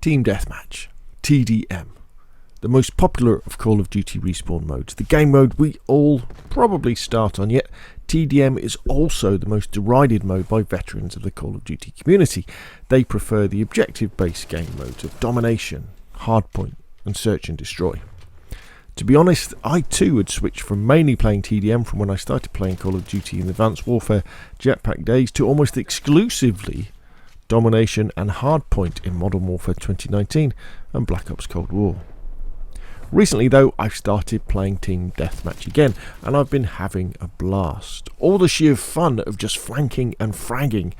Team Deathmatch, TDM, the most popular of Call of Duty respawn modes, the game mode we all probably start on, yet TDM is also the most derided mode by veterans of the Call of Duty community. They prefer the objective-based game modes of domination, hardpoint and search and destroy. To be honest, I too had switched from mainly playing TDM from when I started playing Call of Duty in Advanced Warfare Jetpack days to almost exclusively domination and hardpoint in Modern Warfare 2019 and Black Ops Cold War. Recently though, I've started playing Team Deathmatch again and I've been having a blast. All the sheer fun of just flanking and fragging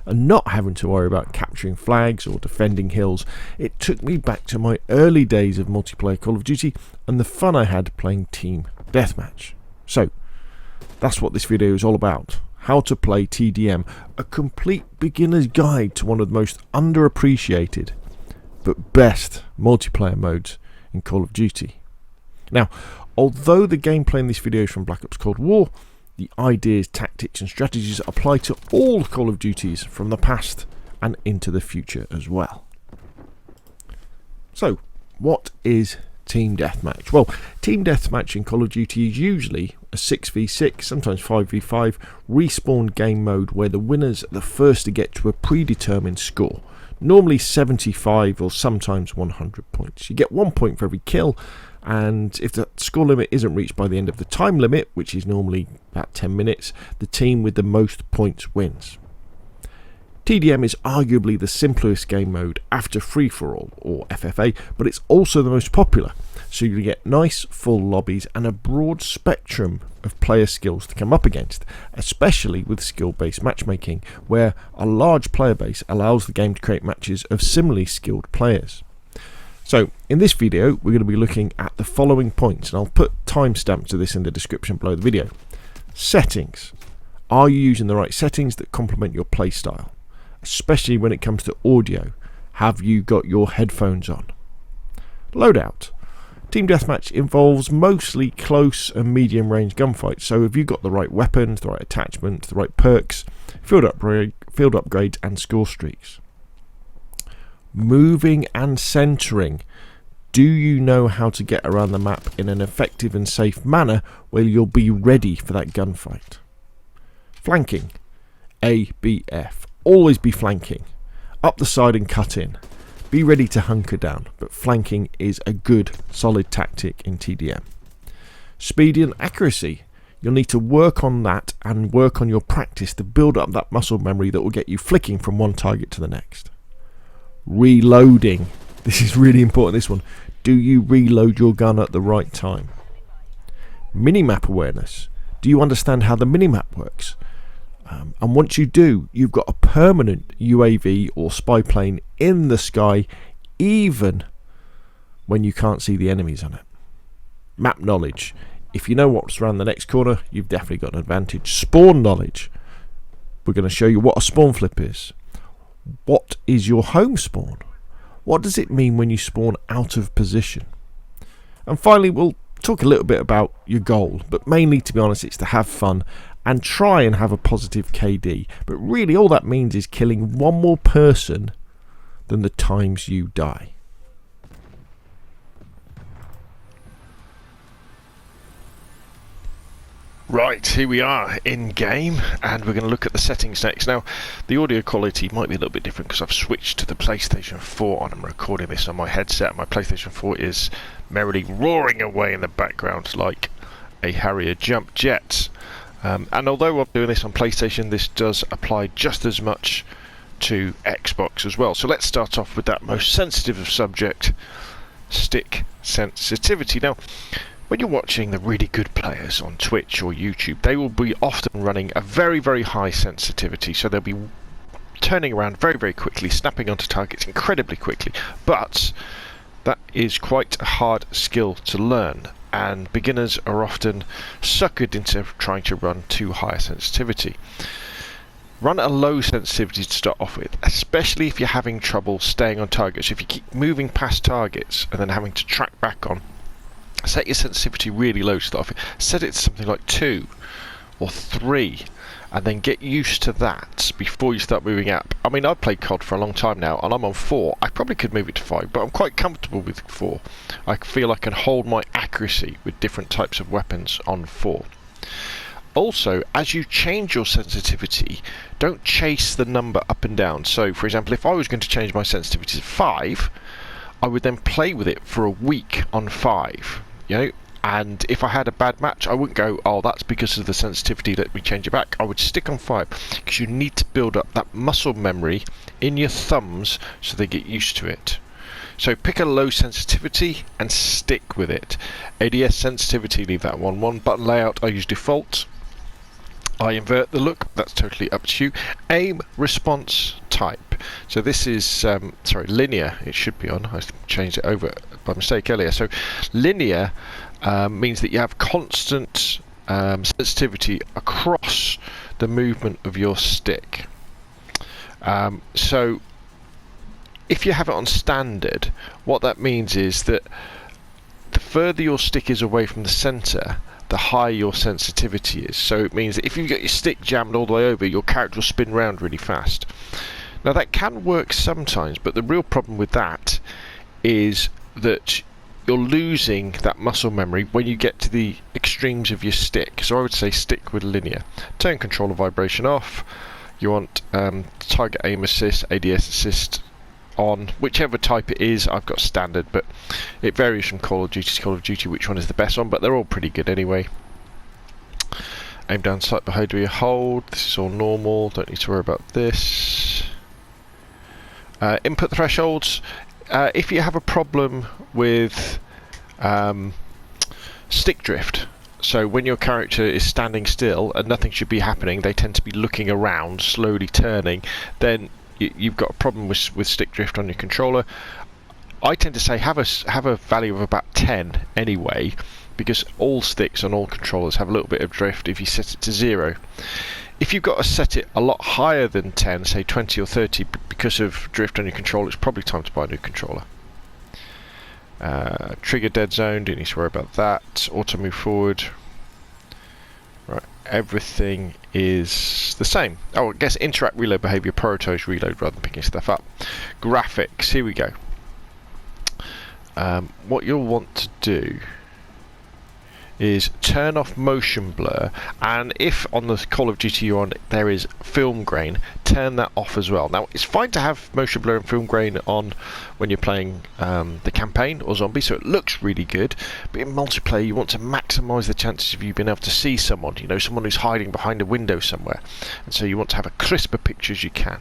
and not having to worry about capturing flags or defending hills. It took me back to my early days of multiplayer Call of Duty and the fun I had playing Team Deathmatch. So, that's what this video is all about. How to play TDM, a complete beginner's guide to one of the most underappreciated but best multiplayer modes in Call of Duty. Now, although the gameplay in this video is from Black Ops Cold War, the ideas, tactics and strategies apply to all Call of Duties from the past and into the future as well. So, what is Team Deathmatch? Well, Team Deathmatch in Call of Duty is usually a 6v6, sometimes 5v5 respawn game mode where the winners are the first to get to a predetermined score, normally 75 or sometimes 100 points. You get 1 point for every kill, and if the score limit isn't reached by the end of the time limit, which is normally about 10 minutes, the team with the most points wins. TDM is arguably the simplest game mode after free-for-all, or FFA, but it's also the most popular, so you get nice full lobbies and a broad spectrum of player skills to come up against, especially with skill-based matchmaking, where a large player base allows the game to create matches of similarly skilled players. So, in this video, we're going to be looking at the following points, and I'll put timestamps to this in the description below the video. Settings. Are you using the right settings that complement your playstyle? Especially when it comes to audio. Have you got your headphones on? Loadout. Team Deathmatch involves mostly close and medium range gunfights, so have you got the right weapons, the right attachments, the right perks, field upgrades and score streaks? Moving and centering. Do you know how to get around the map in an effective and safe manner where you'll be ready for that gunfight? Flanking. ABF. Always be flanking. Up the side and cut in. Be ready to hunker down, but flanking is a good, solid tactic in TDM. Speed and accuracy. You'll need to work on that and work on your practice to build up that muscle memory that will get you flicking from one target to the next. Reloading. This is really important, this one. Do you reload your gun at the right time? Minimap awareness. Do you understand how the minimap works? And once you do, you've got a permanent UAV or spy plane in the sky, even when you can't see the enemies on it. Map knowledge. If you know what's around the next corner, you've definitely got an advantage. Spawn knowledge. We're going to show you what a spawn flip is. What is your home spawn? What does it mean when you spawn out of position? And finally, we'll talk a little bit about your goal, but mainly, to be honest, it's to have fun and try and have a positive KD, but really all that means is killing one more person than the times you die. Right, here we are in game, and we're going to look at the settings next. Now, the audio quality might be a little bit different because I've switched to the PlayStation 4 and I'm recording this on my headset. My PlayStation 4 is merrily roaring away in the background like a Harrier jump jet. And although I'm doing this on PlayStation, this does apply just as much to Xbox as well. So let's start off with that most sensitive of subject, stick sensitivity. Now, when you're watching the really good players on Twitch or YouTube, they will be often running a very, very high sensitivity. So they'll be turning around very, very quickly, snapping onto targets incredibly quickly. But that is quite a hard skill to learn, and beginners are often suckered into trying to run too high a sensitivity. Run a low sensitivity to start off with, especially if you're having trouble staying on targets. If you keep moving past targets and then having to track back on, set your sensitivity really low to start off with. Set it to something like 2 or 3, and then get used to that before you start moving up. I mean, I've played COD for a long time now, and I'm on 4. I probably could move it to 5, but I'm quite comfortable with 4. I feel I can hold my accuracy with different types of weapons on 4. Also, as you change your sensitivity, don't chase the number up and down. So, for example, if I was going to change my sensitivity to 5, I would then play with it for a week on 5, you know. And if I had a bad match, I wouldn't go, oh, that's because of the sensitivity, let me change it back. I would stick on 5, because you need to build up that muscle memory in your thumbs so they get used to it. So pick a low sensitivity and stick with it. ADS sensitivity, leave that 1-1. Button layout, I use default. I invert the look, that's totally up to you. Aim response type. So this is, sorry, linear, it should be on. I changed it over by mistake earlier. So linear means that you have constant sensitivity across the movement of your stick. So if you have it on standard, what that means is that the further your stick is away from the centre, the higher your sensitivity is. So it means that if you've got your stick jammed all the way over, your character will spin round really fast. Now that can work sometimes, but the real problem with that is that you're losing that muscle memory when you get to the extremes of your stick. So I would say stick with linear. Turn controller vibration off. You want target aim assist, ADS assist on, whichever type it is. I've got standard, but it varies from Call of Duty to Call of Duty which one is the best one, but they're all pretty good anyway. Aim down sight behind where you hold. This is all normal, don't need to worry about this. Input thresholds. If you have a problem with stick drift, so when your character is standing still and nothing should be happening, they tend to be looking around, slowly turning, then you've got a problem with stick drift on your controller. I tend to say have a value of about 10 anyway, because all sticks on all controllers have a little bit of drift if you set it to 0. If you've got to set it a lot higher than 10, say 20 or 30, because of drift on your controller, it's probably time to buy a new controller. Trigger dead zone, don't need to worry about that. Auto move forward. Right, everything is the same. Oh, I guess interact reload behavior, prioritize reload rather than picking stuff up. Graphics, here we go. What you'll want to do is turn off motion blur, and if on the Call of Duty you're on there is film grain, turn that off as well. Now it's fine to have motion blur and film grain on when you're playing the campaign or zombie, so it looks really good, but in multiplayer you want to maximise the chances of you being able to see someone, you know, someone who's hiding behind a window somewhere, and so you want to have a crisper picture as you can.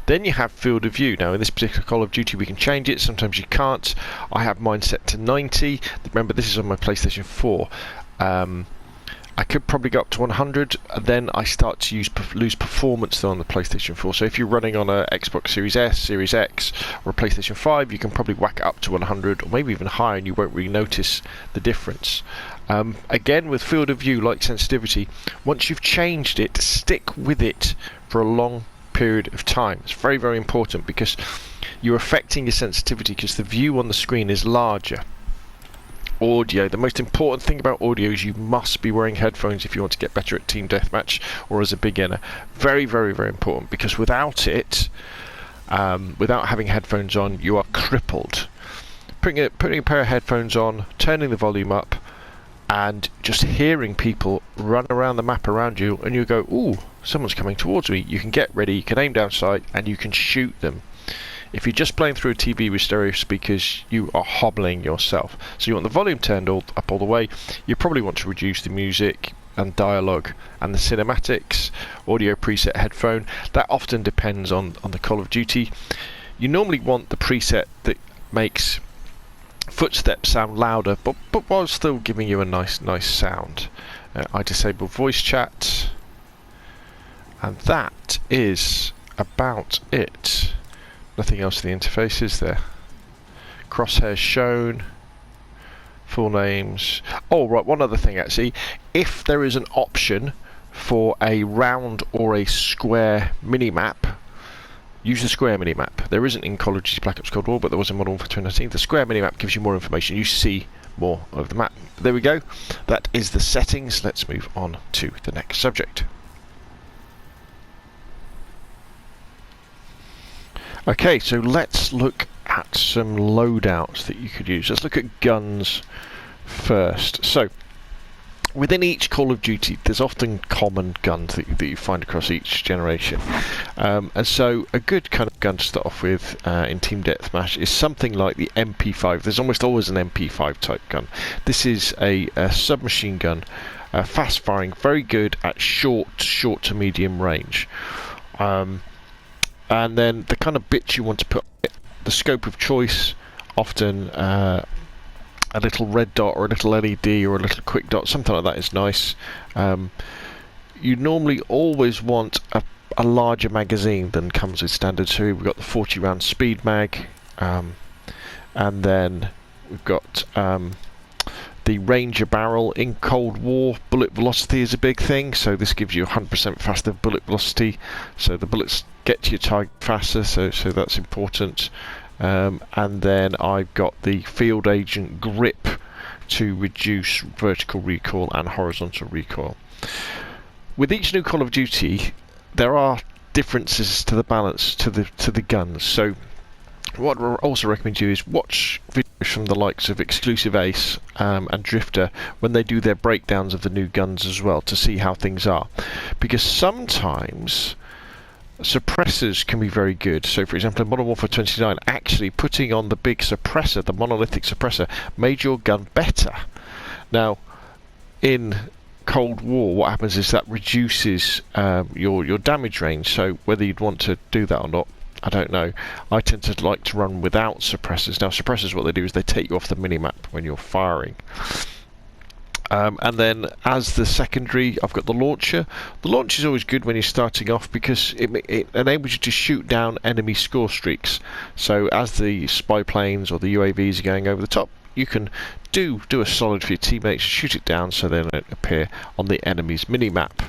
Then you have field of view. Now in this particular Call of Duty we can change it, sometimes you can't. I have mine set to 90. Remember, this is on my PlayStation 4. I could probably go up to 100, and then I start to lose performance though on the PlayStation 4. So if you're running on a Xbox Series S, Series X, or a PlayStation 5, you can probably whack it up to 100, or maybe even higher, and you won't really notice the difference. Again, with field of view, like sensitivity, once you've changed it, stick with it for a long period of time. It's very, very important, because you're affecting your sensitivity because the view on the screen is larger. Audio, the most important thing about audio is you must be wearing headphones if you want to get better at Team Deathmatch or as a beginner. Very, very, very important, because without it, without having headphones on, you are crippled. Putting a pair of headphones on, turning the volume up, and just hearing people run around the map around you, and you go, ooh, someone's coming towards me. You can get ready, you can aim down sight, and you can shoot them. If you're just playing through a TV with stereo speakers, you are hobbling yourself. So you want the volume turned up all the way. You probably want to reduce the music and dialogue and the cinematics, audio preset headphone. That often depends on the Call of Duty. You normally want the preset that makes footsteps sound louder, but while still giving you a nice sound. I disable voice chat, and that is about it. Nothing else in the interface, is there? Crosshairs shown, full names. Oh right, one other thing actually. If there is an option for a round or a square minimap, use the square minimap. There isn't in Call of Duty Black Ops Cold War, but there was in Modern Warfare 2019. The square minimap gives you more information. You see more of the map. There we go. That is the settings. Let's move on to the next subject. Okay, so let's look at some loadouts that you could use. Let's look at guns first. So, within each Call of Duty, there's often common guns that you find across each generation. And so a good kind of gun to start off with in Team Deathmatch is something like the MP5. There's almost always an MP5 type gun. This is a submachine gun, fast firing, very good at short to medium range. And then the kind of bits you want to put, the scope of choice, often a little red dot or a little LED or a little quick dot, something like that is nice. You normally always want a larger magazine than comes with standard. So we've got the 40 round speed mag, and then we've got the Ranger barrel. In Cold War, bullet velocity is a big thing, so this gives you 100% faster bullet velocity, so the bullets get to your target faster, so that's important. And then I've got the Field Agent grip to reduce vertical recoil and horizontal recoil. With each new Call of Duty, there are differences to the balance to the guns. So what I also recommend you is watch videos from the likes of Exclusive Ace and Drifter when they do their breakdowns of the new guns as well, to see how things are, because sometimes suppressors can be very good. So for example, in Modern Warfare 29, actually putting on the big suppressor, the monolithic suppressor, made your gun better. Now in Cold War, what happens is that reduces your damage range, so whether you'd want to do that or not, I don't know. I tend to like to run without suppressors. Now suppressors, what they do is they take you off the minimap when you're firing. And then as the secondary, I've got the launcher. The launcher is always good when you're starting off because it enables you to shoot down enemy score streaks. So as the spy planes or the UAVs are going over the top, you can do a solid for your teammates, shoot it down so they don't appear on the enemy's minimap.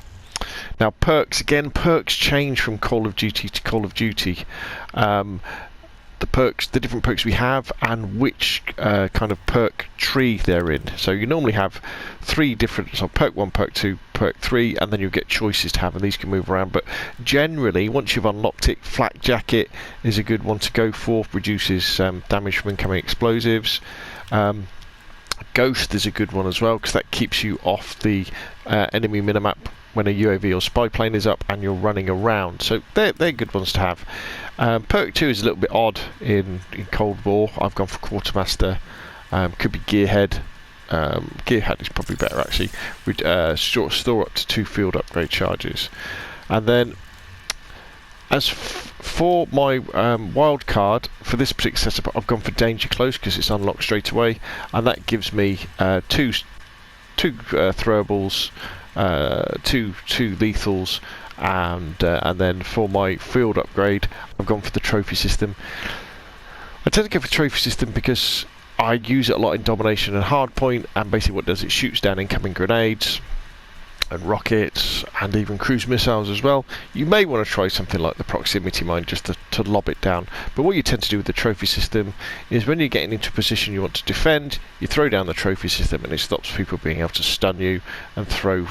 Now perks, again, perks change from Call of Duty to Call of Duty. The different perks we have and which kind of perk tree they're in. So you normally have 3 different, so perk 1, perk 2, perk 3, and then you get choices to have, and these can move around. But generally, once you've unlocked it, Flak Jacket is a good one to go for, reduces damage from incoming explosives. Ghost is a good one as well, because that keeps you off the enemy minimap when a UAV or spy plane is up and you're running around. So they're good ones to have. Perk 2 is a little bit odd in Cold War. I've gone for Quartermaster. Could be Gearhead. Gearhead is probably better actually. We'd store up to 2 field upgrade charges. And then as for my wild card for this particular setup, I've gone for Danger Close because it's unlocked straight away, and that gives me two throwables, two lethals, and then for my field upgrade, I've gone for the trophy system. I tend to go for trophy system because I use it a lot in domination and hardpoint, and basically what it does, it shoots down incoming grenades and rockets and even cruise missiles as well. You may want to try something like the proximity mine just to lob it down, but what you tend to do with the trophy system is when you're getting into a position you want to defend, you throw down the trophy system and it stops people being able to stun you and throw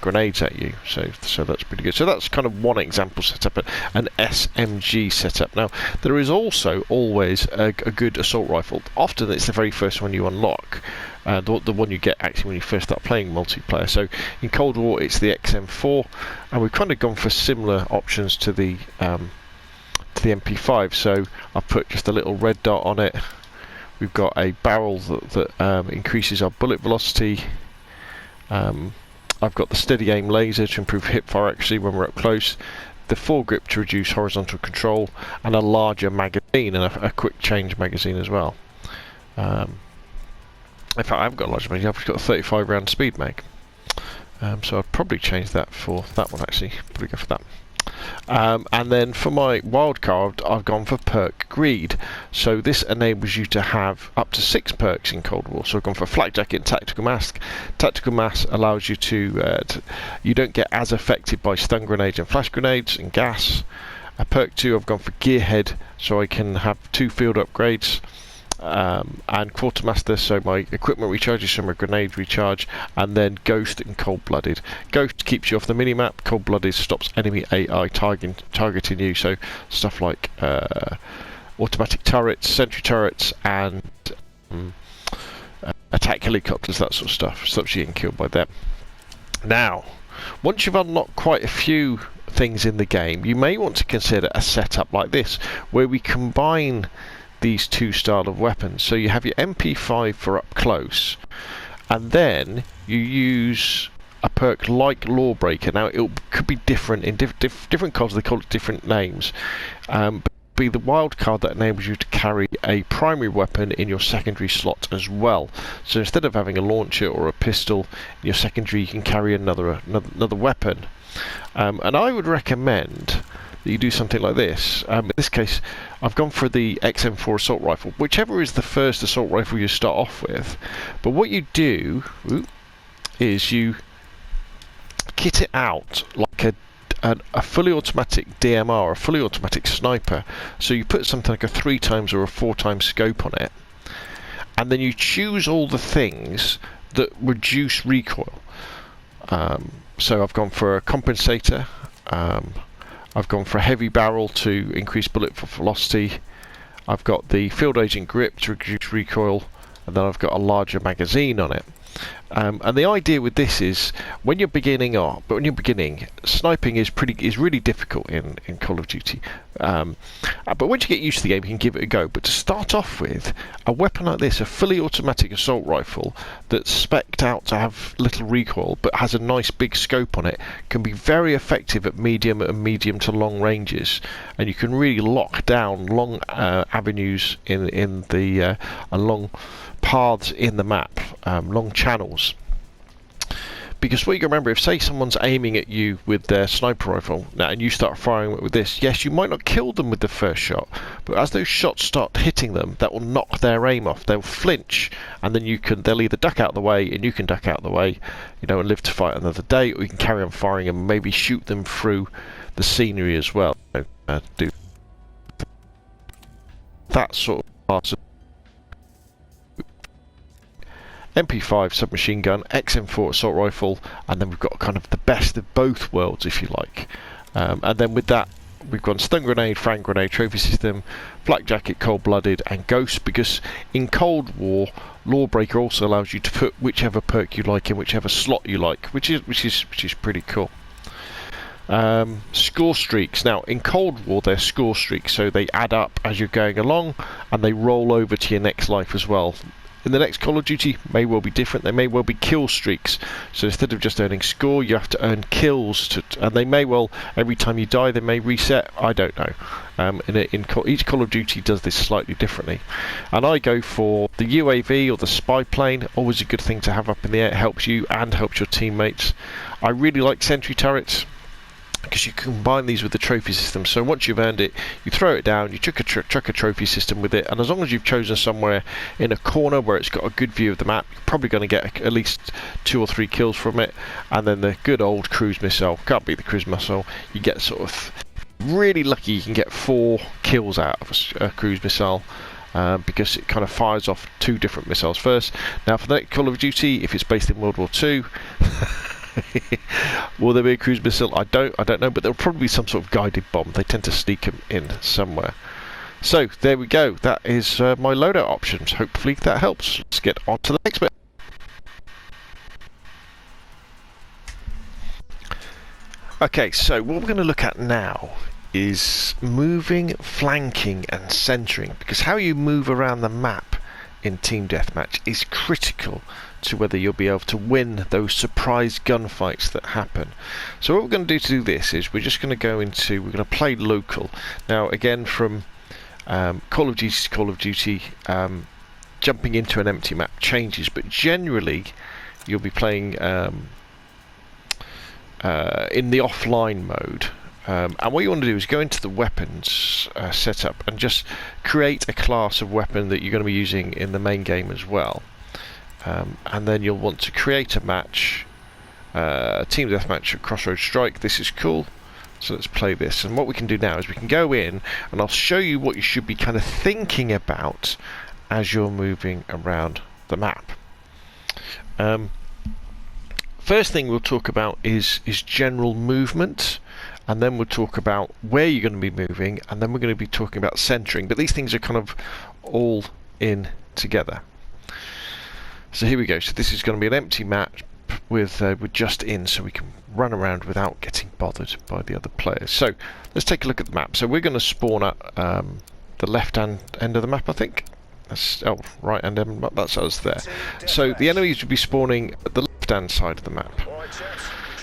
grenades at you, so that's pretty good. So that's kind of one example setup, an SMG setup. Now there is also always a good assault rifle. Often it's the very first one you unlock, the one you get actually when you first start playing multiplayer. So in Cold War it's the XM4, and we've kind of gone for similar options to the MP5. So I've put just a little red dot on it. We've got a barrel that increases our bullet velocity. I've got the steady aim laser to improve hipfire accuracy when we're up close, the foregrip to reduce horizontal control, and a larger magazine and a quick change magazine as well. In fact, I haven't got a large magazine, I've just got a 35 round speed mag. So I'd probably change that for that one actually, probably go for that. And then for my wildcard, I've gone for perk greed. So this enables you to have up to 6 perks in Cold War. So I've gone for flak jacket and tactical mask. Tactical mask allows you to you don't get as affected by stun grenades and flash grenades and gas. Perk 2, I've gone for gearhead, so I can have 2 field upgrades. and Quartermaster, so my equipment recharges, so my grenade recharge, and then Ghost and Cold-Blooded. Ghost keeps you off the minimap, Cold-Blooded stops enemy AI targeting you, so stuff like automatic turrets, sentry turrets, and attack helicopters, that sort of stuff. Stops you getting killed by them. Now, once you've unlocked quite a few things in the game, you may want to consider a setup like this, where we combine these two style of weapons. So you have your MP5 for up close, and then you use a perk like Lawbreaker. Now it could be different in different cards, they call it different names, but be the wild card that enables you to carry a primary weapon in your secondary slot as well. So instead of having a launcher or a pistol in your secondary, you can carry another weapon. And I would recommend that you do something like this. In this case, I've gone for the XM4 assault rifle, whichever is the first assault rifle you start off with. But what you do is you kit it out like a fully automatic DMR, a fully automatic sniper. So you put something like a 3x or a 4x scope on it, and then you choose all the things that reduce recoil. So I've gone for a compensator, I've gone for a heavy barrel to increase bullet velocity, I've got the field agent grip to reduce recoil, and then I've got a larger magazine on it. And the idea with this is when you're beginning, sniping is really difficult in Call of Duty. But once you get used to the game, you can give it a go. But to start off with, a weapon like this, a fully automatic assault rifle that's spec'd out to have little recoil but has a nice big scope on it, can be very effective at medium to long ranges, and you can really lock down long avenues in the long paths in the map, long channels. Because what you can remember, if say someone's aiming at you with their sniper rifle now and you start firing with this, yes, you might not kill them with the first shot, but as those shots start hitting them, that will knock their aim off. They'll flinch, and then they'll either duck out of the way, and you can duck out of the way, and live to fight another day, or you can carry on firing and maybe shoot them through the scenery as well. Do that sort of part of MP5 submachine gun, XM4 assault rifle, and then we've got kind of the best of both worlds, if you like. And then with that, we've got stun grenade, frag grenade, trophy system, flak jacket, cold-blooded, and ghost. Because in Cold War, Lawbreaker also allows you to put whichever perk you like in whichever slot you like, which is pretty cool. Score streaks. Now in Cold War, they're score streaks, so they add up as you're going along, and they roll over to your next life as well. In the next Call of Duty, may well be different. They may well be kill streaks. So instead of just earning score, you have to earn kills. And they may well, every time you die, they may reset. I don't know. Each Call of Duty does this slightly differently. And I go for the UAV or the spy plane. Always a good thing to have up in the air. It helps you and helps your teammates. I really like sentry turrets, because you combine these with the trophy system. So once you've earned it, you throw it down, you chuck a trophy system with it, and as long as you've chosen somewhere in a corner where it's got a good view of the map, you're probably going to get at least 2 or 3 kills from it. And then the good old cruise missile, can't beat the cruise missile, you get sort of really lucky, you can get 4 kills out of a cruise missile. Because it kind of fires off 2 different missiles first. Now for the next Call of Duty, if it's based in World War II, will there be a cruise missile? I don't know, but there'll probably be some sort of guided bomb. They tend to sneak them in somewhere. So there we go. That is my loadout options. Hopefully that helps. Let's get on to the next bit. Okay, so what we're going to look at now is moving, flanking and centering, because how you move around the map in Team Deathmatch is critical to whether you'll be able to win those surprise gunfights that happen. So what we're going to do this is we're just going to we're going to play local. Now again, from Call of Duty to Call of Duty, jumping into an empty map changes, but generally you'll be playing in the offline mode. And what you want to do is go into the weapons setup and just create a class of weapon that you're going to be using in the main game as well. And then you'll want to create a match, Team Deathmatch at Crossroads Strike. This is cool. So let's play this. And what we can do now is we can go in and I'll show you what you should be kind of thinking about as you're moving around the map. First thing we'll talk about is general movement, and then we'll talk about where you're going to be moving, and then we're going to be talking about centering. But these things are kind of all in together. So here we go. So this is going to be an empty map with just in, so we can run around without getting bothered by the other players. So let's take a look at the map. So we're going to spawn at the left-hand end of the map, I think. Right-hand end. That's us there. So the enemies will be spawning at the left-hand side of the map.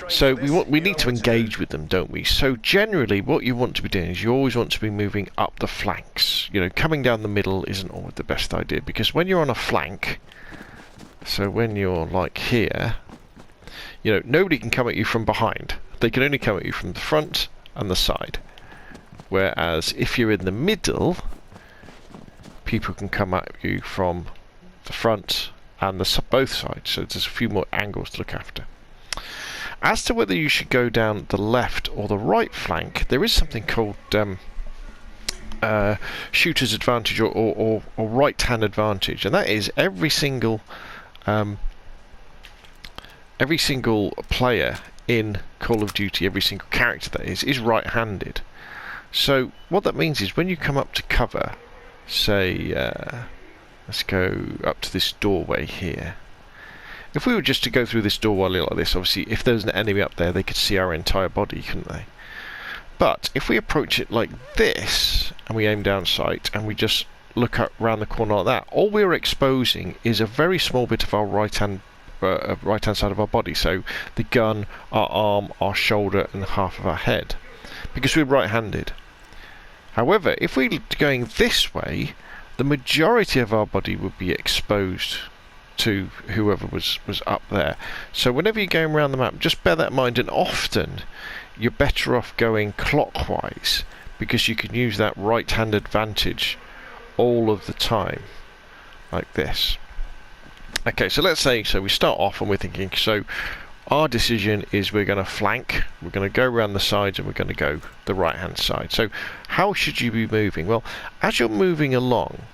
So we need to engage with them, don't we? So generally, what you want to be doing is you always want to be moving up the flanks. You know, coming down the middle isn't always the best idea, because when you're on a flank, so when you're like here, you know, nobody can come at you from behind. They can only come at you from the front and the side. Whereas if you're in the middle, people can come at you from the front and both sides. So there's a few more angles to look after. As to whether you should go down the left or the right flank, there is something called shooter's advantage or right-hand advantage, and that is every single player in Call of Duty, every single character that is right-handed. So what that means is when you come up to cover, say, let's go up to this doorway here. If we were just to go through this doorway like this, obviously if there was an enemy up there, they could see our entire body, couldn't they? But if we approach it like this, and we aim down sight, and we just look up round the corner like that, all we're exposing is a very small bit of our right-hand side of our body. So the gun, our arm, our shoulder, and half of our head, because we're right-handed. However, if we're going this way, the majority of our body would be exposed to whoever was up there. So whenever you're going around the map, just bear that in mind, and often you're better off going clockwise, because you can use that right-hand advantage all of the time, like this. Okay, so let's say, so we start off and we're thinking, so our decision is we're going to flank, we're going to go around the sides, and we're going to go the right-hand side. So how should you be moving? Well, as you're moving along,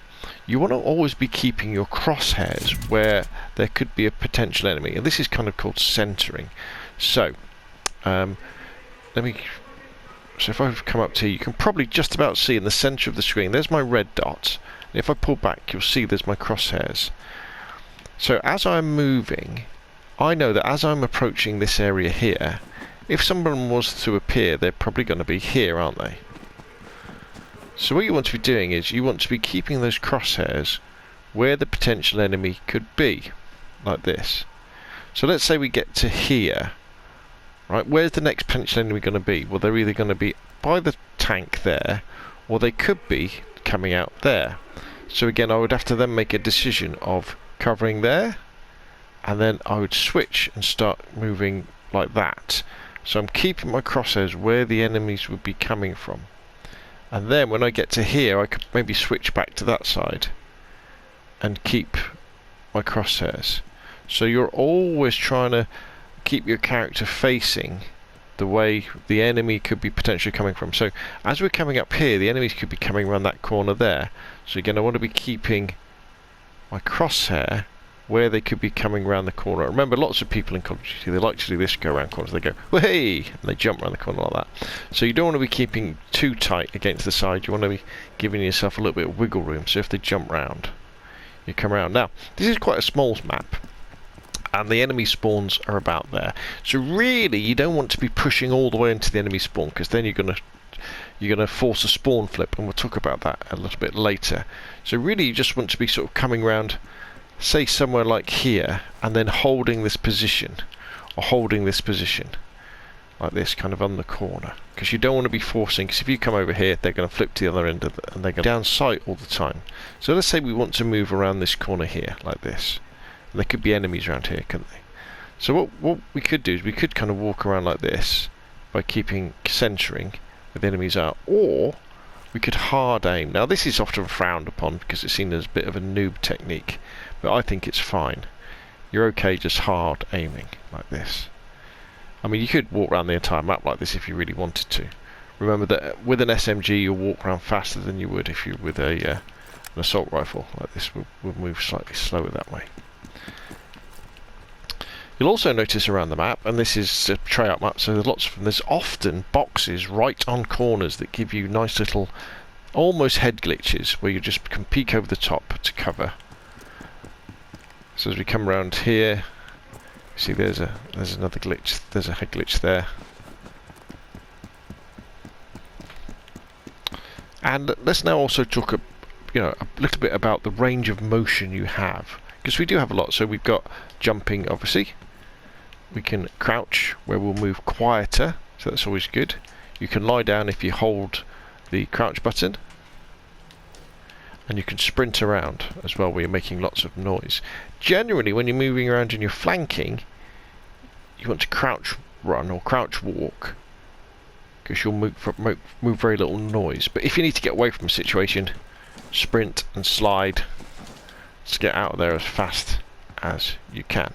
you want to always be keeping your crosshairs where there could be a potential enemy, and this is kind of called centering. So so if I come up to here, you can probably just about see in the center of the screen, there's my red dot, and if I pull back, you'll see there's my crosshairs. So as I'm moving, I know that as I'm approaching this area here, if someone was to appear, they're probably going to be here, aren't they? So what you want to be doing is you want to be keeping those crosshairs where the potential enemy could be, like this. So let's say we get to here, right? Where's the next potential enemy going to be? Well, they're either going to be by the tank there, or they could be coming out there. So again, I would have to then make a decision of covering there, and then I would switch and start moving like that. So I'm keeping my crosshairs where the enemies would be coming from. And then when I get to here, I could maybe switch back to that side and keep my crosshairs. So you're always trying to keep your character facing the way the enemy could be potentially coming from. So as we're coming up here, the enemies could be coming around that corner there. So again, I want to be keeping my crosshair where they could be coming around the corner. Remember, lots of people in Call of Duty, they like to do this, go around corners, they go, hey, and they jump around the corner like that. So you don't want to be keeping too tight against the side, you want to be giving yourself a little bit of wiggle room, so if they jump round, you come around. Now, this is quite a small map, and the enemy spawns are about there. So really, you don't want to be pushing all the way into the enemy spawn, because then you're going to force a spawn flip, and we'll talk about that a little bit later. So really, you just want to be sort of coming around, say somewhere like here, and then holding this position, or holding this position like this, kind of on the corner, because you don't want to be forcing, because if you come over here, they're going to flip to the other end of and they're going down sight all the time. So let's say we want to move around this corner here like this, and there could be enemies around here, couldn't they? So what we could do is we could kind of walk around like this by keeping centering where the enemies are, or we could hard aim. Now this is often frowned upon because it's seen as a bit of a noob technique, but I think it's fine. You're okay just hard aiming like this. I mean, you could walk around the entire map like this if you really wanted to. Remember that with an SMG you'll walk around faster than you would if you're with a An assault rifle like this will move slightly slower that way. You'll also notice around the map, and this is a tryout map, so there's lots of them, there's often boxes right on corners that give you nice little, almost head glitches, where you just can peek over the top to cover. So as we come around here, see there's another glitch, there's a head glitch there. And let's now also talk a little bit about the range of motion you have, because we do have a lot. So we've got jumping, obviously. We can crouch, where we'll move quieter, so that's always good. You can lie down if you hold the crouch button, and you can sprint around as well, where you're making lots of noise. Generally, when you're moving around and you're flanking, you want to crouch run or crouch walk, because you'll move very little noise. But if you need to get away from a situation, sprint and slide to get out of there as fast as you can.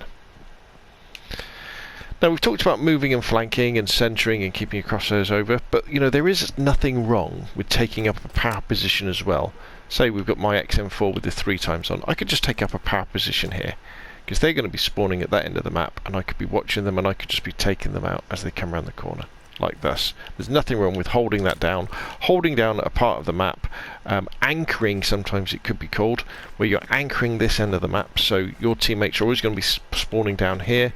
Now, we've talked about moving and flanking and centering and keeping your crosshairs over, but there is nothing wrong with taking up a power position as well. Say we've got my XM4 with the 3x on, I could just take up a power position here, because they're going to be spawning at that end of the map, and I could be watching them, and I could just be taking them out as they come around the corner, like this. There's nothing wrong with holding that down, holding down a part of the map, anchoring, sometimes it could be called, where you're anchoring this end of the map, so your teammates are always going to be spawning down here,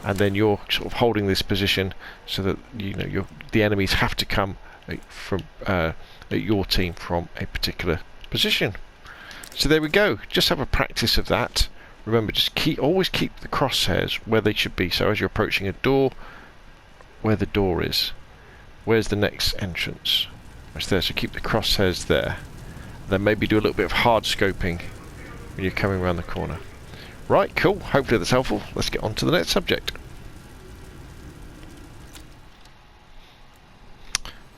and then you're sort of holding this position so that the enemies have to come from at your team from a particular position. So there we go. Just have a practice of that. Remember, just always keep the crosshairs where they should be. So as you're approaching a door, where the door is, where's the next entrance? It's there. So keep the crosshairs there. Then maybe do a little bit of hard scoping when you're coming around the corner. Right, cool. Hopefully that's helpful. Let's get on to the next subject.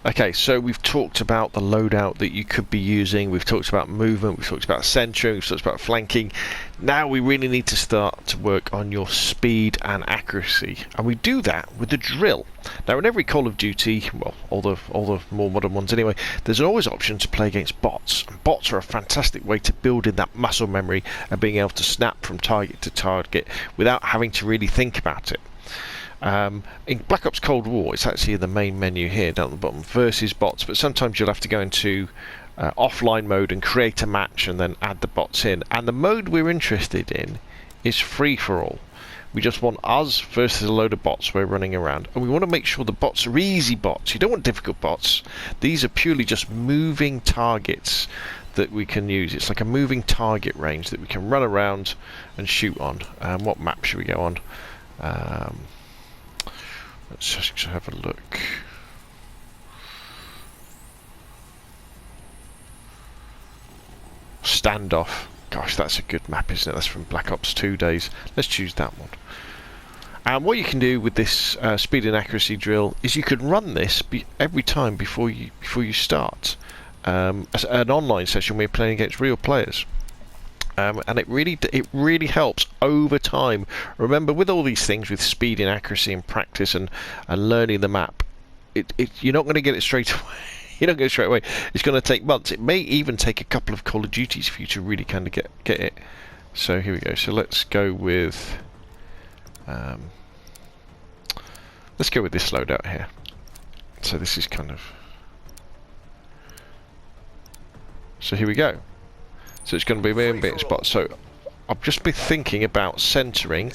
Okay, so we've talked about the loadout that you could be using, we've talked about movement, we've talked about centering, we've talked about flanking. Now we really need to start to work on your speed and accuracy, and we do that with the drill. Now in every Call of Duty, well, all the more modern ones anyway, there's always option to play against bots. And bots are a fantastic way to build in that muscle memory and being able to snap from target to target without having to really think about it. In Black Ops Cold War, it's actually in the main menu here down at the bottom, versus bots, but sometimes you'll have to go into offline mode and create a match and then add the bots in. And the mode we're interested in is free for all. We just want us versus a load of bots we're running around, and we want to make sure the bots are easy bots. You don't want difficult bots. These are purely just moving targets that we can use. It's like a moving target range that we can run around and shoot on. What map should we go on? Let's just have a look. Standoff. Gosh, that's a good map, isn't it? That's from Black Ops 2 days. Let's choose that one. And what you can do with this speed and accuracy drill is you can run this every time before you start as an online session where you're playing against real players. And it really helps over time. Remember, with all these things, with speed and accuracy and practice and learning the map, you're not going to get it straight away. You're not going to get it straight away. It's going to take months. It may even take a couple of Call of Duties for you to really kind of get it. So here we go. So let's go with this loadout here. So this is kind of. So here we go. So it's going to be a bit spot. So I've just been thinking about centering,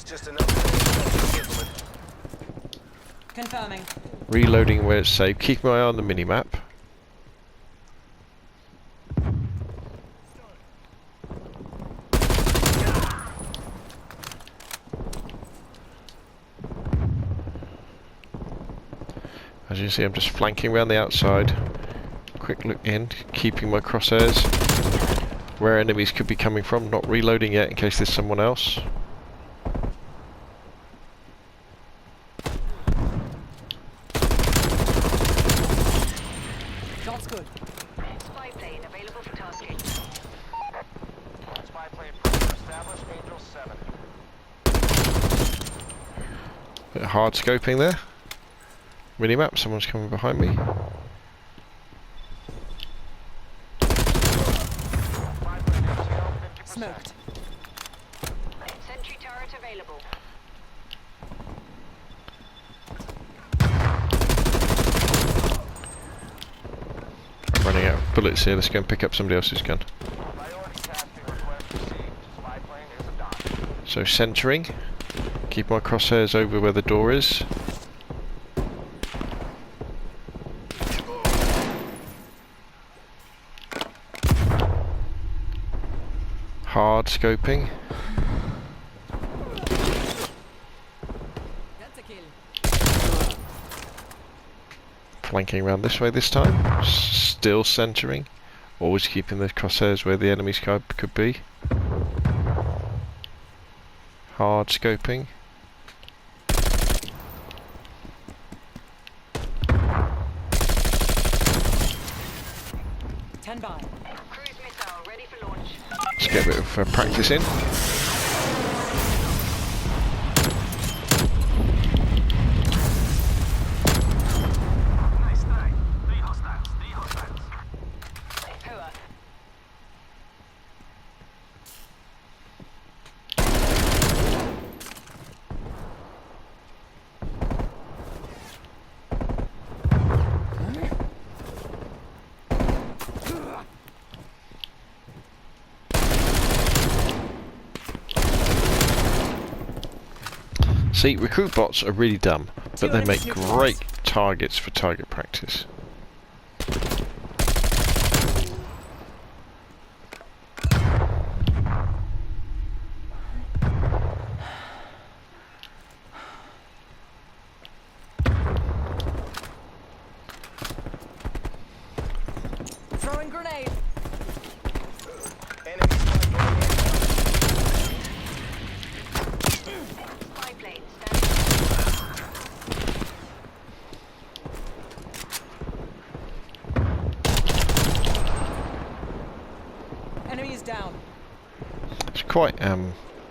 confirming, reloading where it's safe, keeping my eye on the minimap. As you see, I'm just flanking around the outside. Quick look in, keeping my crosshairs where enemies could be coming from, not reloading yet in case there's someone else. That's good. Spy plane available for tasking. Spy plane established, Angel 7. Bit of hard scoping there. Minimap, someone's coming behind me. Smoked. Sentry turret available. I'm running out of bullets here. Let's go and pick up somebody else's gun. Priority tasking request received. Spy plane is a dot. So centering. Keep my crosshairs over where the door is. Hard scoping. That's a kill. Flanking around this way this time. Still centering. Always keeping the crosshairs where the enemy's could be. Hard scoping. Stand by. Cruise missile ready for launch. Let's get a bit of practice in. Nice try. 3 hostiles. 3 hostiles. Power. See, recruit bots are really dumb, but they make enemies great targets for target practice. Throwing grenade. Enemy spy plane standing. Enemy is down. It's quite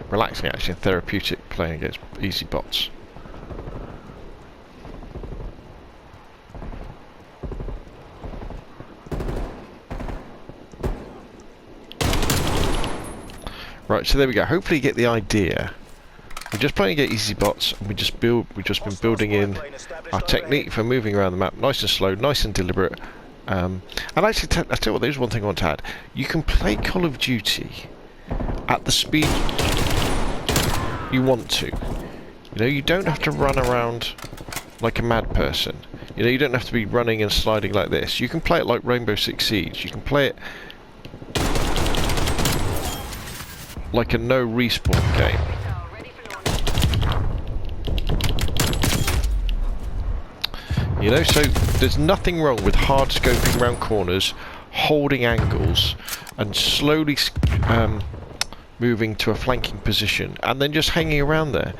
relaxing actually, and therapeutic playing against easy bots. Right, so there we go. Hopefully you get the idea. We're just playing against easy bots, and we've just been building in our technique for moving around the map, nice and slow, nice and deliberate. And actually, I tell you what, there's one thing I want to add. You can play Call of Duty at the speed you want to. You know, you don't have to run around like a mad person. You know, you don't have to be running and sliding like this. You can play it like Rainbow Six Siege. You can play it like a no respawn game. Missile ready for launch. You know, so there's nothing wrong with hard scoping around corners, holding angles, and slowly moving to a flanking position, and then just hanging around there.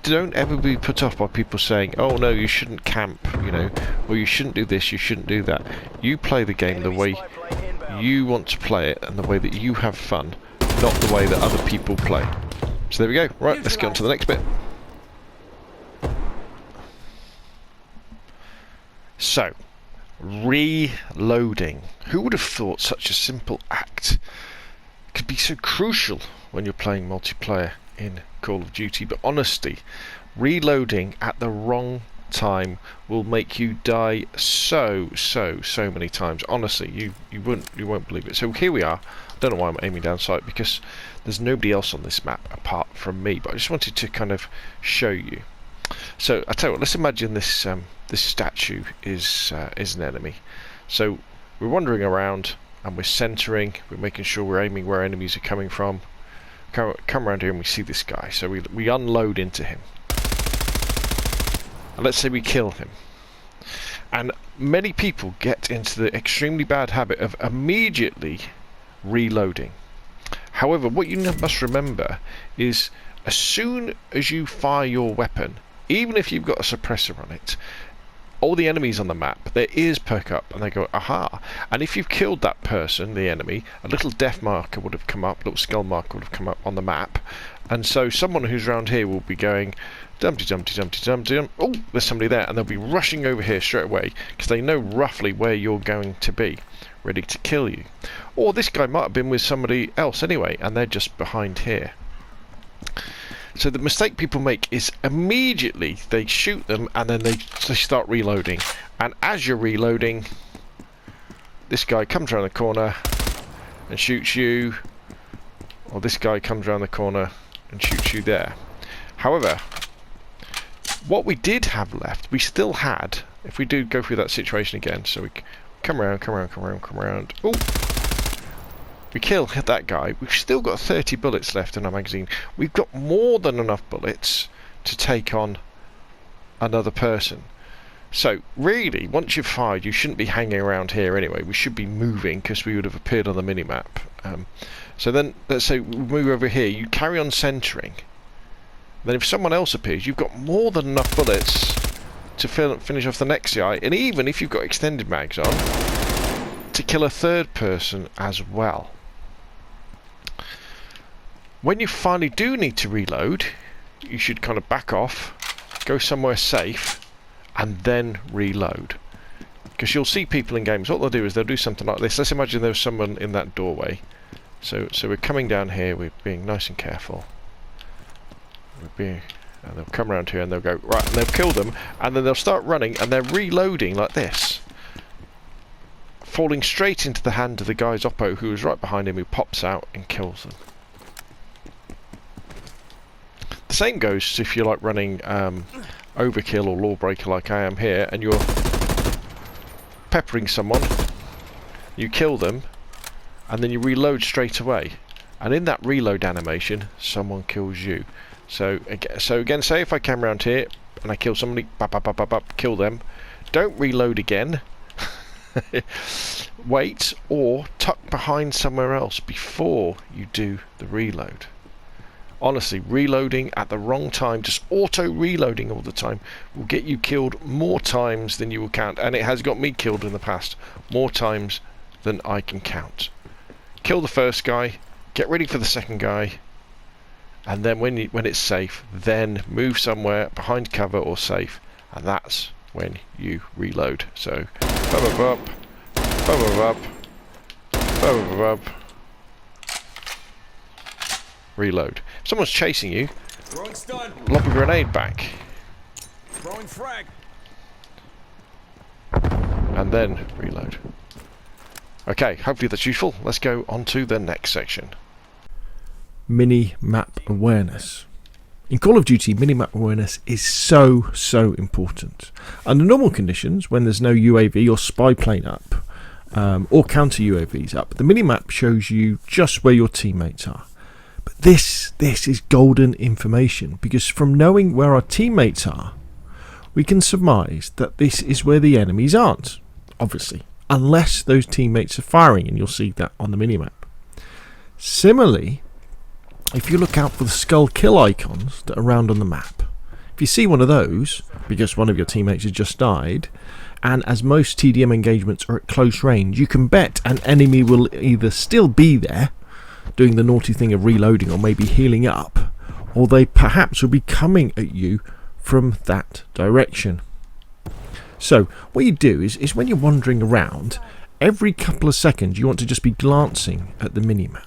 Don't ever be put off by people saying, oh no, you shouldn't camp, you know, or you shouldn't do this, you shouldn't do that. You play the game the way you want to play it, and the way that you have fun, not the way that other people play. So there we go. Right, let's get on to the next bit. So, reloading. Who would have thought such a simple act could be so crucial when you're playing multiplayer in Call of Duty? But honestly, reloading at the wrong time will make you die so many times. Honestly, you won't believe it. So here we are. I don't know why I'm aiming down sight, because there's nobody else on this map apart from me, but I just wanted to kind of show you. So I tell you what, let's imagine this this statue is an enemy. So we're wandering around and we're centering, we're making sure we're aiming where enemies are coming from. Come around here and we see this guy, so we unload into him. And let's say we kill him. And many people get into the extremely bad habit of immediately reloading. However, what you must remember is, as soon as you fire your weapon, even if you've got a suppressor on it, all the enemies on the map, their ears perk up and they go, aha. And if you've killed that person, the enemy, a little death marker would have come up, a little skull marker would have come up on the map. And so someone who's around here will be going, dumpty dumpty dumpty dumpty dum. Oh, there's somebody there, and they'll be rushing over here straight away because they know roughly where you're going to be. ready to kill you. Or this guy might have been with somebody else anyway, and they're just behind here. So the mistake people make is immediately they shoot them and then they start reloading. And as you're reloading, this guy comes around the corner and shoots you, or this guy comes around the corner and shoots you there. However, what we did have left, we still had, if we do go through that situation again, so we come around. Oh! We hit that guy. We've still got 30 bullets left in our magazine. We've got more than enough bullets to take on another person. So really, once you've fired, you shouldn't be hanging around here anyway. We should be moving because we would have appeared on the minimap. So then, let's say we move over here. You carry on centering. Then if someone else appears, you've got more than enough bullets to finish off the next guy. And even if you've got extended mags on, to kill a third person as well. When you finally do need to reload, you should kind of back off, go somewhere safe, and then reload. Because you'll see people in games, what they'll do is they'll do something like this. Let's imagine there's someone in that doorway. So we're coming down here, we're being nice and careful. And they'll come around here and they'll go, right, and they'll kill them, and then they'll start running, and they're reloading like this. Falling straight into the hand of the guy's oppo who is right behind him, who pops out and kills them. The same goes if you're like running overkill or lawbreaker like I am here, and you're peppering someone, you kill them, and then you reload straight away. And in that reload animation, someone kills you. So again, say if I came around here and I kill somebody, kill them, don't reload again. Wait or tuck behind somewhere else before you do the reload. Honestly, reloading at the wrong time, just auto-reloading all the time, will get you killed more times than you will count. And it has got me killed in the past, more times than I can count. Kill the first guy, get ready for the second guy, and then when it's safe, then move somewhere behind cover or safe, and that's when you reload. So, reload. If someone's chasing you, lob a grenade back. Throwing frag. And then reload. Okay, hopefully that's useful. Let's go on to the next section. Mini-map awareness. In Call of Duty, mini-map awareness is so important. Under normal conditions, when there's no UAV or spy plane up, or counter UAVs up, the mini-map shows you just where your teammates are. But this is golden information, because from knowing where our teammates are, we can surmise that this is where the enemies aren't, obviously, unless those teammates are firing, and you'll see that on the minimap. Similarly, if you look out for the skull kill icons that are around on the map, if you see one of those, because one of your teammates has just died, and as most TDM engagements are at close range, you can bet an enemy will either still be there, doing the naughty thing of reloading or maybe healing up, or they perhaps will be coming at you from that direction. So what you do is when you're wandering around, every couple of seconds you want to just be glancing at the minimap,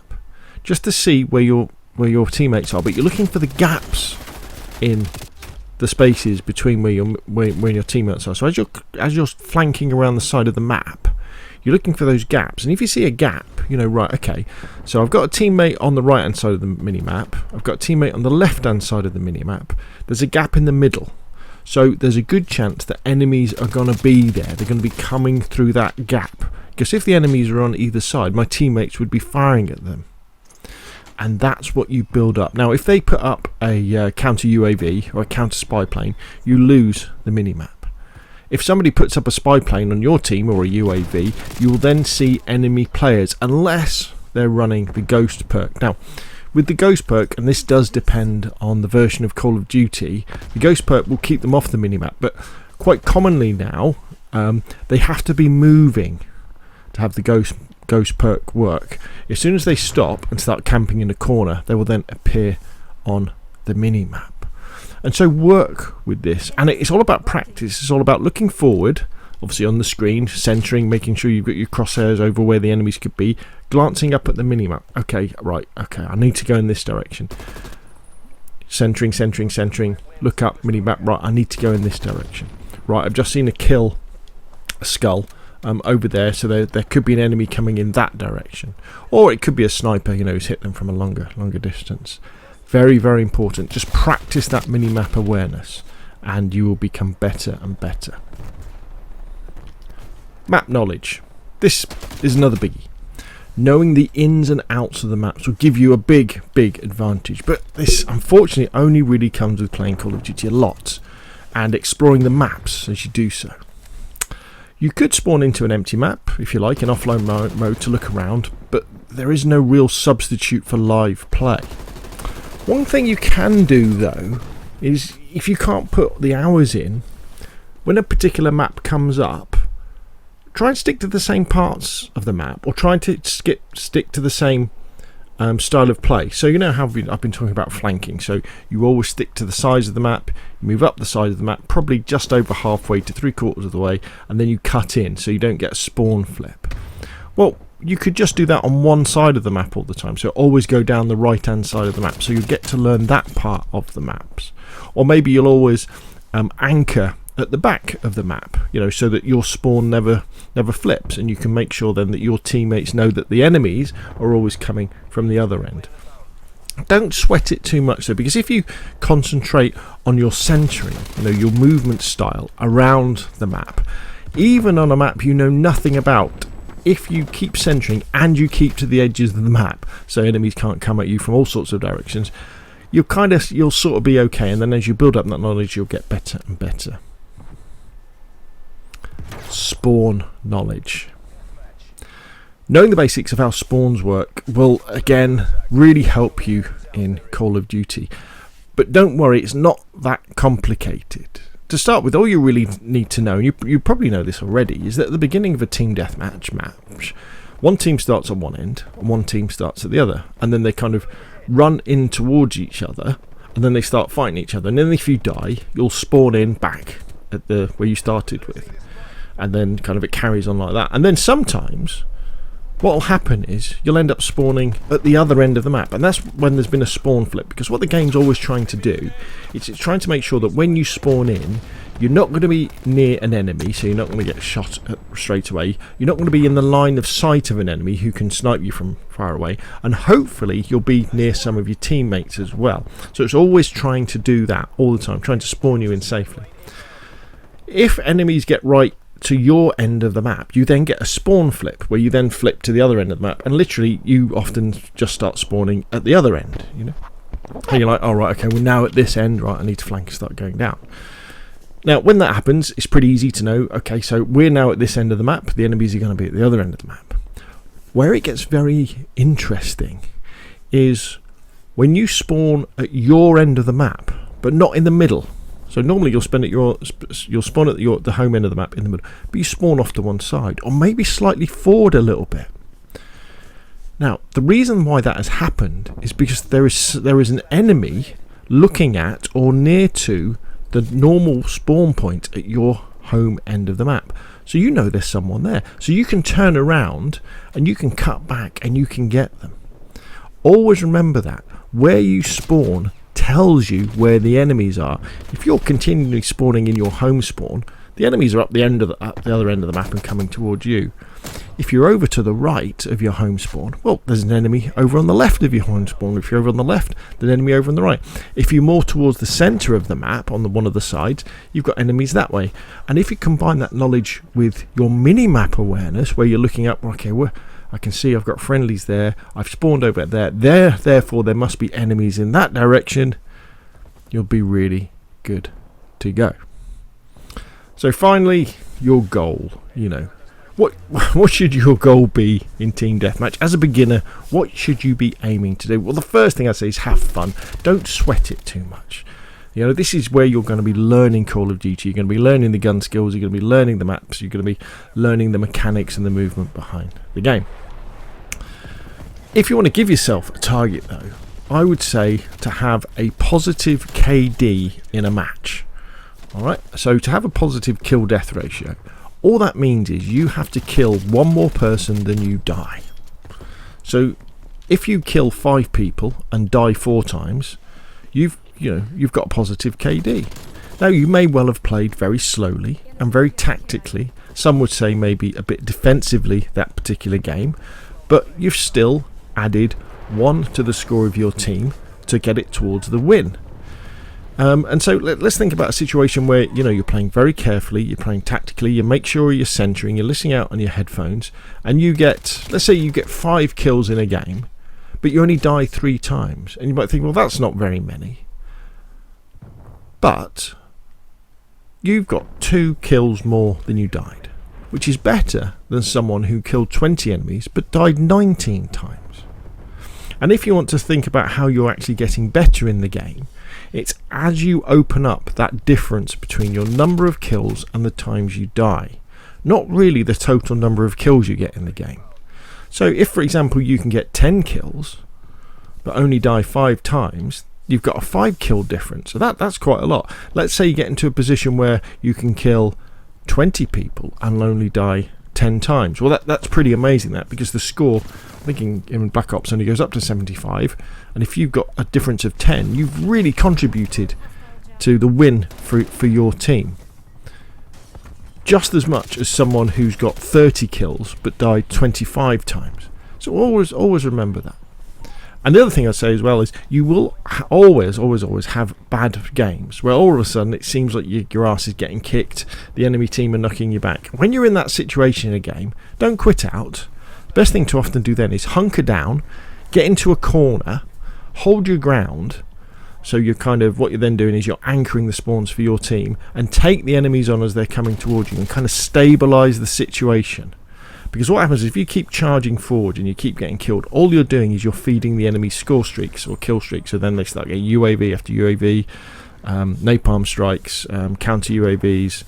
just to see where your teammates are, but you're looking for the gaps in the spaces between where your teammates are. So as you're flanking around the side of the map, you're looking for those gaps, and if you see a gap, you know, right, okay, so I've got a teammate on the right hand side of the minimap, I've got a teammate on the left hand side of the minimap, there's a gap in the middle, so there's a good chance that enemies are going to be there, they're going to be coming through that gap, because if the enemies are on either side, my teammates would be firing at them. And that's what you build up. Now, if they put up a counter UAV or a counter spy plane, you lose the minimap. If somebody puts up a spy plane on your team or a UAV, you will then see enemy players unless they're running the Ghost perk. Now, with the Ghost perk, and this does depend on the version of Call of Duty, the Ghost perk will keep them off the minimap, but quite commonly now, they have to be moving to have the Ghost perk work. As soon as they stop and start camping in a corner, they will then appear on the minimap. And so work with this, and it's all about practice. It's all about looking forward, obviously on the screen, centering, making sure you've got your crosshairs over where the enemies could be, glancing up at the minimap. Okay, right, okay, I need to go in this direction. Centering, centering, centering, look up, minimap, right, I need to go in this direction. Right, I've just seen a skull over there, so there could be an enemy coming in that direction. Or it could be a sniper, you know, who's hit them from a longer distance. Very, very important. Just practice that minimap awareness and you will become better and better. Map knowledge. This is another biggie. Knowing the ins and outs of the maps will give you a big advantage. But this, unfortunately, only really comes with playing Call of Duty a lot and exploring the maps as you do so. You could spawn into an empty map, if you like, in offline mode to look around, but there is no real substitute for live play. One thing you can do, though, is if you can't put the hours in, when a particular map comes up, try and stick to the same parts of the map, or try to stick to the same style of play. So you know how I've been talking about flanking, so you always stick to the size of the map, you move up the side of the map, probably just over halfway to 3/4 of the way, and then you cut in so you don't get a spawn flip. Well, you could just do that on one side of the map all the time, so always go down the right hand side of the map, so you get to learn that part of the maps. Or maybe you'll always anchor at the back of the map, you know, so that your spawn never flips, and you can make sure then that your teammates know that the enemies are always coming from the other end. Don't sweat it too much though, because if you concentrate on your centering, you know, your movement style around the map, even on a map you know nothing about, if you keep centering and you keep to the edges of the map so enemies can't come at you from all sorts of directions, you'll sort of be okay, and then as you build up that knowledge you'll get better and better. Spawn knowledge. Knowing the basics of how spawns work will again really help you in Call of Duty, but don't worry, it's not that complicated. To start with, all you really need to know, and you probably know this already, is that at the beginning of a team deathmatch match, one team starts on one end and one team starts at the other, and then they kind of run in towards each other, and then they start fighting each other, and then if you die you'll spawn in back at the where you started with, and then kind of it carries on like that. And then sometimes what will happen is you'll end up spawning at the other end of the map, and that's when there's been a spawn flip, because what the game's always trying to do is it's trying to make sure that when you spawn in, you're not going to be near an enemy, so you're not going to get shot at straight away, you're not going to be in the line of sight of an enemy who can snipe you from far away, and hopefully you'll be near some of your teammates as well. So it's always trying to do that all the time, trying to spawn you in safely. If enemies get right to your end of the map, you then get a spawn flip where you then flip to the other end of the map, and literally you often just start spawning at the other end, you know, and you're like, all right, okay, well now at this end, right, I need to flank and start going down. Now when that happens, it's pretty easy to know, okay, so we're now at this end of the map, the enemies are going to be at the other end of the map. Where it gets very interesting is when you spawn at your end of the map but not in the middle. So normally you'll spawn at the home end of the map in the middle, but you spawn off to one side, or maybe slightly forward a little bit. Now, the reason why that has happened is because there is an enemy looking at or near to the normal spawn point at your home end of the map. So you know there's someone there. So you can turn around and you can cut back and you can get them. Always remember that. Where you spawn tells you where the enemies are. If you're continually spawning in your home spawn, the enemies are up the other end of the map and coming towards you. If you're over to the right of your home spawn, well, there's an enemy over on the left of your home spawn. If you're over on the left, there's an enemy over on the right. If you're more towards the centre of the map, on one of the sides, you've got enemies that way. And if you combine that knowledge with your mini-map awareness, where you're looking up, okay, I can see I've got friendlies there, I've spawned over there, therefore there must be enemies in that direction, you'll be really good to go. So finally, your goal, you know. What should your goal be in Team Deathmatch? As a beginner, what should you be aiming to do? Well, the first thing I say is have fun. Don't sweat it too much. You know, this is where you're going to be learning Call of Duty. You're going to be learning the gun skills. You're going to be learning the maps. You're going to be learning the mechanics and the movement behind the game. If you want to give yourself a target, though, I would say to have a positive KD in a match. Alright, so to have a positive kill-death ratio, all that means is you have to kill one more person than you die. So if you kill 5 people and die 4 times, you've got a positive KD. Now, you may well have played very slowly and very tactically. Some would say maybe a bit defensively that particular game, but you've still added 1 to the score of your team to get it towards the win. And so let's think about a situation where you're playing very carefully, you're playing tactically, you make sure you're centering, you're listening out on your headphones, and let's say you get 5 kills in a game, but you only die 3 times. And you might think, well, that's not very many. But you've got 2 kills more than you died, which is better than someone who killed 20 enemies but died 19 times. And if you want to think about how you're actually getting better in the game, it's as you open up that difference between your number of kills and the times you die, not really the total number of kills you get in the game. So if, for example, you can get 10 kills but only die 5 times, you've got a 5 kill difference. So that's quite a lot. Let's say you get into a position where you can kill 20 people and only die 10 times. Well, that's pretty amazing, that, because the score, I think in Black Ops, only goes up to 75, and if you've got a difference of 10, you've really contributed to the win for your team, just as much as someone who's got 30 kills but died 25 times. So always remember that. And the other thing I'd say as well is you will always have bad games where all of a sudden it seems like your ass is getting kicked, the enemy team are knocking you back. When you're in that situation in a game, don't quit out. The best thing to often do then is hunker down, get into a corner, hold your ground. So what you're then doing is you're anchoring the spawns for your team, and take the enemies on as they're coming towards you and kind of stabilise the situation. Because what happens is if you keep charging forward and you keep getting killed, all you're doing is you're feeding the enemy score streaks or kill streaks. So then they start getting UAV after UAV, napalm strikes, counter UAVs,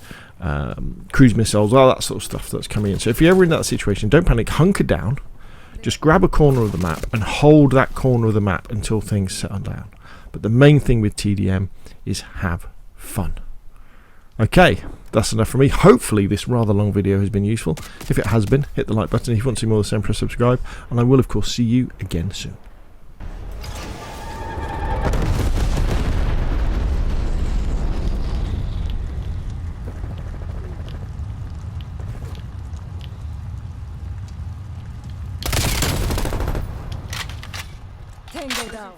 cruise missiles, all that sort of stuff that's coming in. So if you're ever in that situation, don't panic, hunker down, just grab a corner of the map and hold that corner of the map until things settle down. But the main thing with TDM is have fun. Okay, that's enough for me. Hopefully this rather long video has been useful. If it has been, hit the like button. If you want to see more of the same, press subscribe, and I will of course see you again soon. Tango down.